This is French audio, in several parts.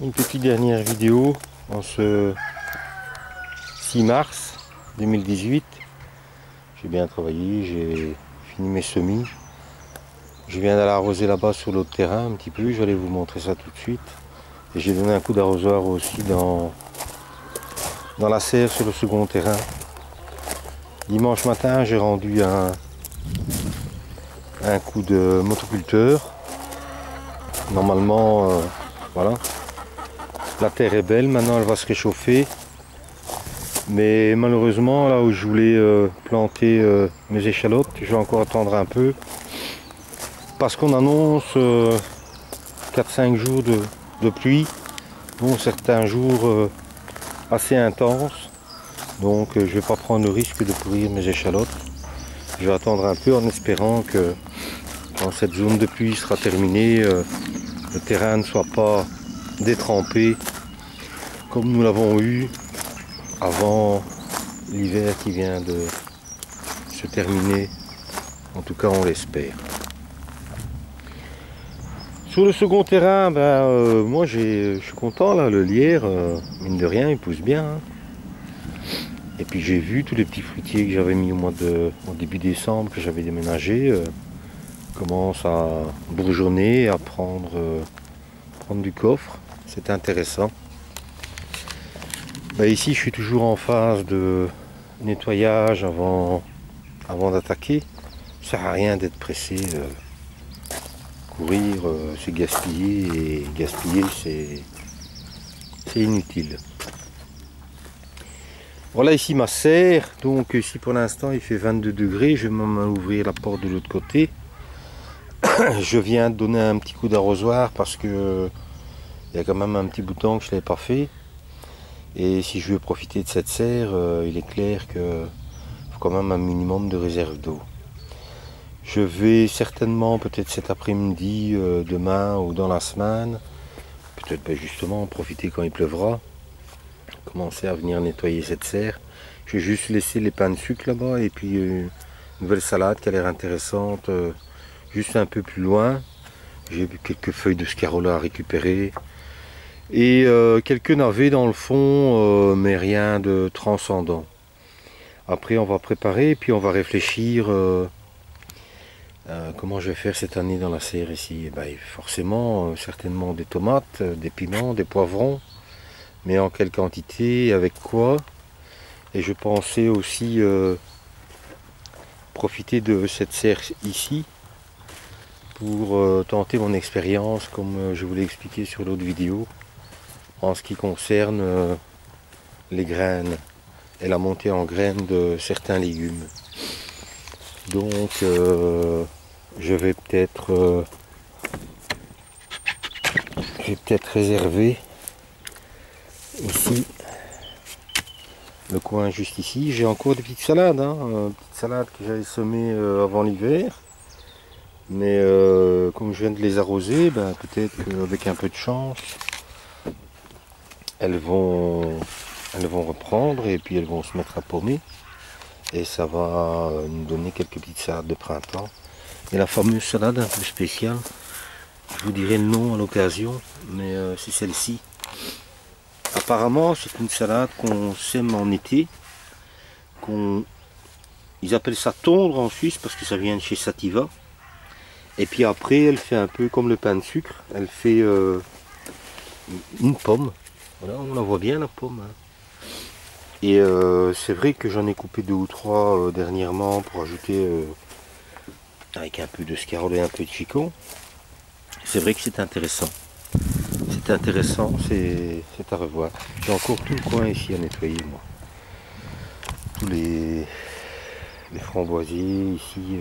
Une petite dernière vidéo en ce 6 mars 2018. J'ai bien travaillé, j'ai fini mes semis. Je viens d'aller arroser là-bas sur l'autre terrain un petit peu, je vais aller vous montrer ça tout de suite. Et j'ai donné un coup d'arrosoir aussi dans la serre sur le second terrain. Dimanche matin, j'ai rendu un coup de motoculteur. Normalement, voilà. La terre est belle, maintenant elle va se réchauffer. Mais malheureusement, là où je voulais planter mes échalotes, je vais encore attendre un peu. Parce qu'on annonce 4-5 jours de pluie, dont certains jours assez intenses. Donc je ne vais pas prendre le risque de pourrir mes échalotes. Je vais attendre un peu en espérant que quand cette zone de pluie sera terminée, le terrain ne soit pas détrempé comme nous l'avons eu avant l'hiver qui vient de se terminer. En tout cas, on l'espère. Sur le second terrain, moi je suis content là, le lierre, mine de rien, il pousse bien. Hein. Et puis j'ai vu tous les petits fruitiers que j'avais mis au début décembre, que j'avais déménagé, commencent à bourgeonner, à prendre du coffre. C'est intéressant. Ici, je suis toujours en phase de nettoyage avant d'attaquer. Ça sert à rien d'être pressé. Courir, c'est gaspiller, et gaspiller, c'est inutile. Voilà ici ma serre. Donc ici pour l'instant il fait 22 degrés. Je vais même ouvrir la porte de l'autre côté. Je viens de donner un petit coup d'arrosoir parce que il y a quand même un petit bout de temps que je ne l'avais pas fait. Et si je veux profiter de cette serre, il est clair qu'il faut quand même un minimum de réserve d'eau. Je vais certainement, peut-être cet après-midi, demain ou dans la semaine, peut-être justement profiter quand il pleuvra, commencer à venir nettoyer cette serre. Je vais juste laisser les pains de sucre là-bas et puis une nouvelle salade qui a l'air intéressante juste un peu plus loin. J'ai vu quelques feuilles de scarola à récupérer. Et quelques navets dans le fond, mais rien de transcendant. Après on va préparer et puis on va réfléchir comment je vais faire cette année dans la serre ici. Forcément, certainement des tomates, des piments, des poivrons, mais en quelle quantité, avec quoi. Et je pensais aussi profiter de cette serre ici pour tenter mon expérience comme je vous l'ai expliqué sur l'autre vidéo. En ce qui concerne les graines et la montée en graines de certains légumes. Donc je vais peut-être réserver ici le coin juste ici. J'ai encore des petites salades, petites salades que j'avais semées avant l'hiver. Mais comme je viens de les arroser, peut-être qu'avec un peu de chance, elles vont reprendre et puis elles vont se mettre à pommer et ça va nous donner quelques petites salades de printemps. Et la fameuse salade un peu spéciale, je vous dirai le nom à l'occasion, mais c'est celle-ci. Apparemment c'est une salade qu'on sème en été, ils appellent ça tondre en Suisse parce que ça vient de chez Sativa. Et puis après elle fait un peu comme le pain de sucre, elle fait une pomme. Voilà, on la voit bien la pomme. Hein. Et c'est vrai que j'en ai coupé 2 ou 3 dernièrement pour ajouter avec un peu de scarole et un peu de chicon. C'est vrai que c'est intéressant. C'est intéressant, c'est à revoir. J'ai encore tout le coin ici à nettoyer moi. Tous les framboisiers ici,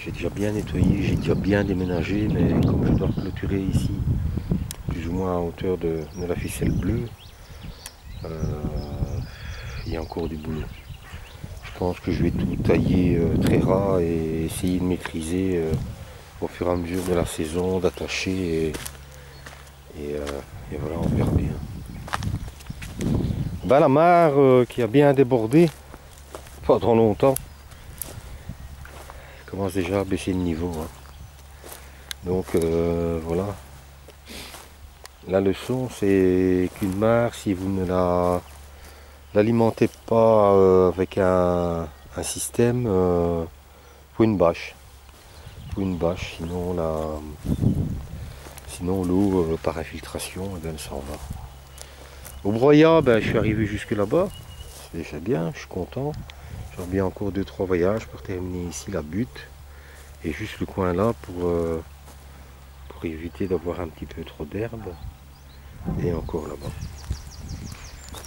j'ai déjà bien nettoyé, j'ai déjà bien déménagé, mais comme je dois clôturer ici plus ou moins à hauteur de la ficelle bleue, il y a encore du boulot. Je pense que je vais tout tailler très ras et essayer de maîtriser au fur et à mesure de la saison, d'attacher et voilà, on verra bien. La mare qui a bien débordé pendant longtemps commence déjà à baisser le niveau. Hein. Donc voilà. La leçon, c'est qu'une mare, si vous ne l'alimentez pas avec un système, faut une bâche. Faut une bâche, sinon l'eau par infiltration, eh bien, elle s'en va. Au broyat, ben, je suis arrivé jusque là-bas. C'est déjà bien, je suis content. J'aurai bien encore 2-3 voyages pour terminer ici la butte. Et juste le coin là pour éviter d'avoir un petit peu trop d'herbe. Et encore là-bas.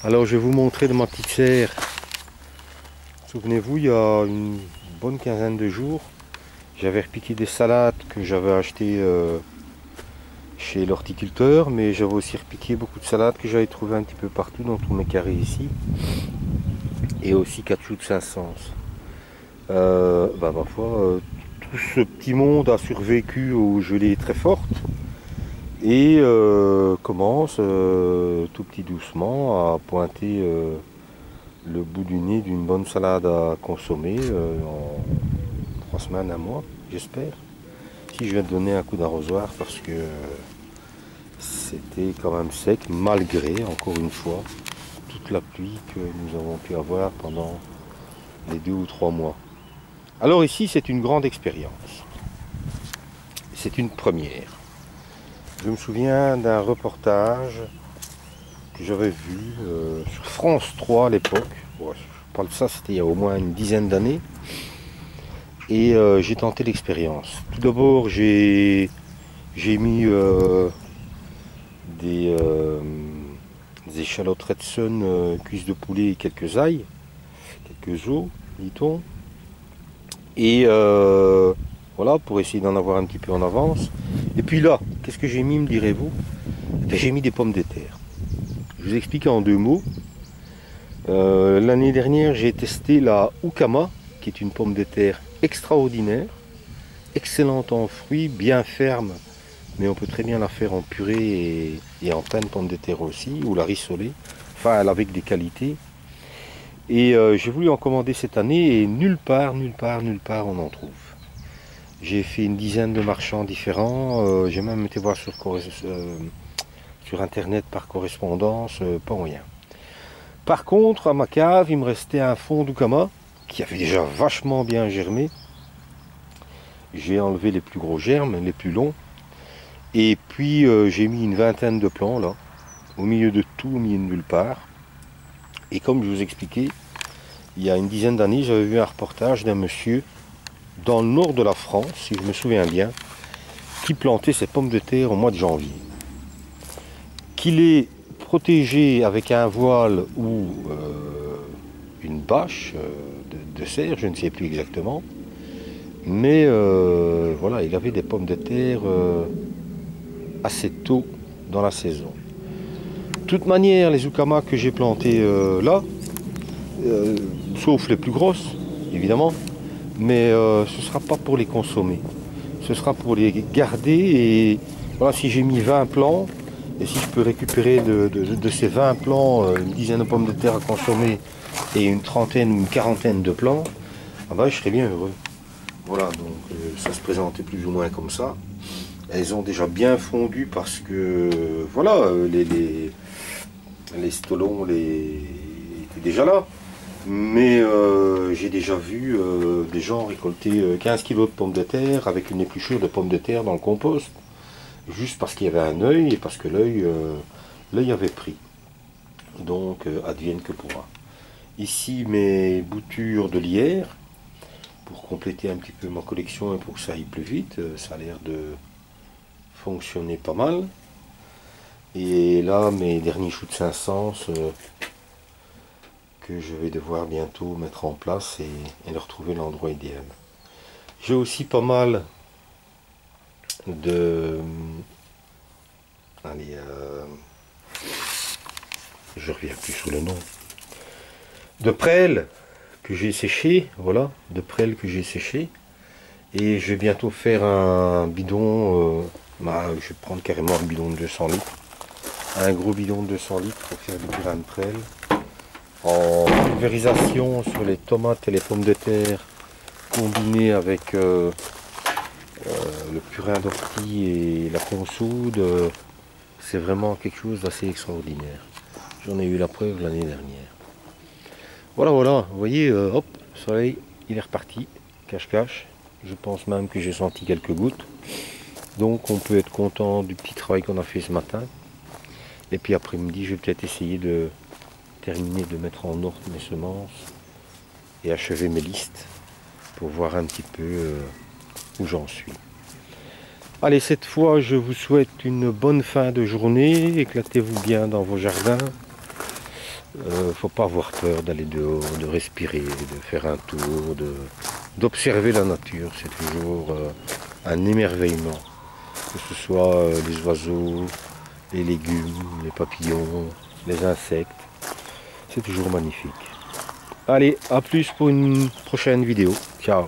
Alors je vais vous montrer de ma petite serre. Souvenez-vous, il y a une bonne quinzaine de jours, j'avais repiqué des salades que j'avais achetées chez l'horticulteur, mais j'avais aussi repiqué beaucoup de salades que j'avais trouvées un petit peu partout dans tous mes carrés ici. Et aussi 4 choux de 500. Ma foi, tout ce petit monde a survécu aux gelées très fortes et commence tout petit doucement à pointer le bout du nez d'une bonne salade à consommer en 3 semaines, un mois, j'espère. Si je vais donner un coup d'arrosoir parce que c'était quand même sec, malgré, encore une fois, toute la pluie que nous avons pu avoir pendant les 2 ou 3 mois. Alors ici, c'est une grande expérience. C'est une première. Je me souviens d'un reportage que j'avais vu sur France 3 à l'époque. Ouais, je parle de ça, c'était il y a au moins une dizaine d'années. Et j'ai tenté l'expérience. Tout d'abord, j'ai mis des échalotes Redson, cuisses de poulet et quelques ail, quelques os, dit-on. Et voilà, pour essayer d'en avoir un petit peu en avance. Et puis là, qu'est-ce que j'ai mis, me direz-vous? J'ai mis des pommes de terre. Je vous explique en 2 mots. L'année dernière, j'ai testé la Ukama, qui est une pomme de terre extraordinaire, excellente en fruits, bien ferme, mais on peut très bien la faire en purée et en pain de pomme de terre aussi, ou la rissoler, enfin elle avec des qualités. Et j'ai voulu en commander cette année et nulle part on en trouve. J'ai fait une dizaine de marchands différents, j'ai même été voir sur internet par correspondance, pas moyen. Par contre, à ma cave, il me restait un fond d'Ukama qui avait déjà vachement bien germé. J'ai enlevé les plus gros germes, les plus longs. Et puis j'ai mis une vingtaine de plants là, au milieu de tout, au milieu de nulle part. Et comme je vous expliquais, il y a une dizaine d'années, j'avais vu un reportage d'un monsieur dans le nord de la France, si je me souviens bien, qui plantait ses pommes de terre au mois de janvier. Qu'il est protégé avec un voile ou une bâche de serre, je ne sais plus exactement. Mais voilà, il avait des pommes de terre assez tôt dans la saison. De toute manière, les Ukama que j'ai plantées là, sauf les plus grosses, évidemment, mais ce ne sera pas pour les consommer. Ce sera pour les garder et voilà, si j'ai mis 20 plants, et si je peux récupérer de ces 20 plants une dizaine de pommes de terre à consommer et une trentaine ou une quarantaine de plants, ah ben, je serais bien heureux. Voilà, donc ça se présentait plus ou moins comme ça. Elles ont déjà bien fondu parce que voilà, les stolons étaient déjà là. Mais j'ai déjà vu des gens récolter 15 kg de pommes de terre avec une épluchure de pommes de terre dans le compost. Juste parce qu'il y avait un œil et parce que l'œil avait pris. Donc advienne que pourra. Ici mes boutures de lierre pour compléter un petit peu ma collection et pour que ça aille plus vite. Ça a l'air de fonctionner pas mal. Et là mes derniers choux de 500 que je vais devoir bientôt mettre en place et leur trouver l'endroit idéal. J'ai aussi pas mal de... Allez, je reviens plus sur le nom. De prêles que j'ai séché, voilà, de prêles que j'ai séché. Et je vais bientôt faire un bidon, je vais prendre carrément un bidon de 200 litres. Un gros bidon de 200 litres pour faire du purin de prêle. En pulvérisation sur les tomates et les pommes de terre, combiné avec le purin d'ortie et la consoude. c'est vraiment quelque chose d'assez extraordinaire. J'en ai eu la preuve l'année dernière. Voilà, voilà, vous voyez, hop, le soleil, il est reparti, cache-cache. Je pense même que j'ai senti quelques gouttes. Donc on peut être content du petit travail qu'on a fait ce matin. Et puis après-midi, je vais peut-être essayer de terminer de mettre en ordre mes semences et achever mes listes pour voir un petit peu où j'en suis. Allez, cette fois, je vous souhaite une bonne fin de journée. Éclatez-vous bien dans vos jardins. Faut pas avoir peur d'aller dehors, de respirer, de faire un tour, d'observer la nature. C'est toujours un émerveillement. Que ce soit les oiseaux, les légumes, les papillons, les insectes. C'est toujours magnifique. Allez, à plus pour une prochaine vidéo. Ciao.